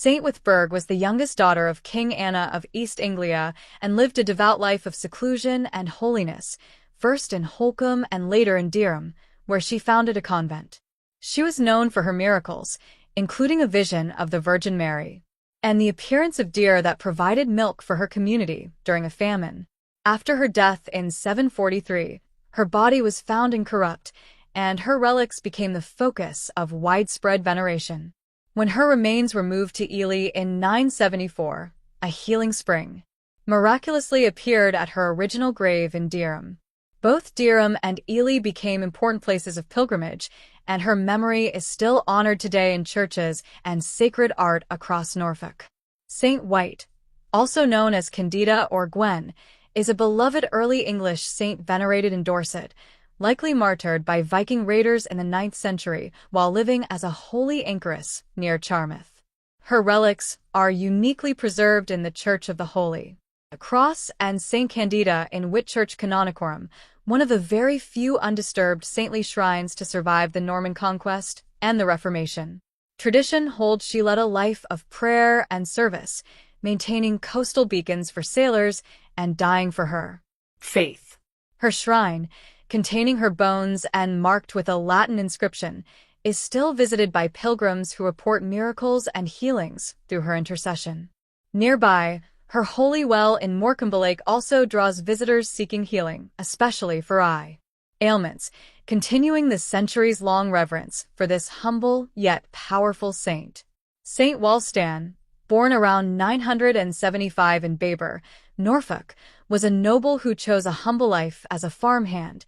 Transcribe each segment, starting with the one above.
Saint Withburg was the youngest daughter of King Anna of East Anglia and lived a devout life of seclusion and holiness, first in Holcombe and later in Dereham, where she founded a convent. She was known for her miracles, including a vision of the Virgin Mary, and the appearance of deer that provided milk for her community during a famine. After her death in 743, her body was found incorrupt, and her relics became the focus of widespread veneration. When her remains were moved to Ely in 974, a healing spring miraculously appeared at her original grave in Dereham. Both Dereham and Ely became important places of pilgrimage, and her memory is still honored today in churches and sacred art across Norfolk. Saint White, also known as Candida or Gwen, is a beloved early English saint venerated in Dorset, likely martyred by Viking raiders in the 9th century while living as a holy anchoress near Charmouth. Her relics are uniquely preserved in the Church of the Holy Cross and St. Candida in Whitchurch Canonicorum, one of the very few undisturbed saintly shrines to survive the Norman Conquest and the Reformation. Tradition holds she led a life of prayer and service, maintaining coastal beacons for sailors and dying for her faith. Her shrine, containing her bones and marked with a Latin inscription, is still visited by pilgrims who report miracles and healings through her intercession. Nearby, her holy well in Morecambe Lake also draws visitors seeking healing, especially for eye ailments, continuing the centuries-long reverence for this humble yet powerful saint. Saint Wulstan, born around 975 in Baber, Norfolk, was a noble who chose a humble life as a farmhand,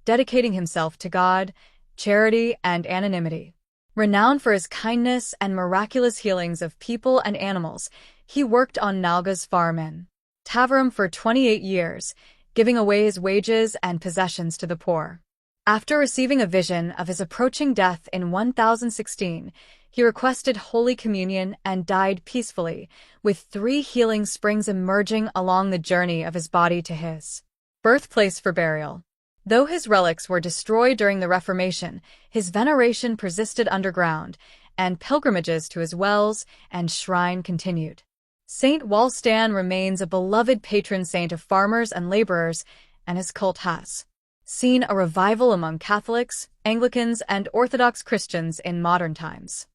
dedicating himself to God, charity, and anonymity. Renowned for his kindness and miraculous healings of people and animals, he worked on Nalga's farm in Taverham for 28 years, giving away his wages and possessions to the poor. After receiving a vision of his approaching death in 1016, he requested Holy Communion and died peacefully, with 3 healing springs emerging along the journey of his body to his birthplace for burial. Though his relics were destroyed during the Reformation, his veneration persisted underground, and pilgrimages to his wells and shrine continued. Saint Wulstan remains a beloved patron saint of farmers and laborers, and his cult has seen a revival among Catholics, Anglicans, and Orthodox Christians in modern times.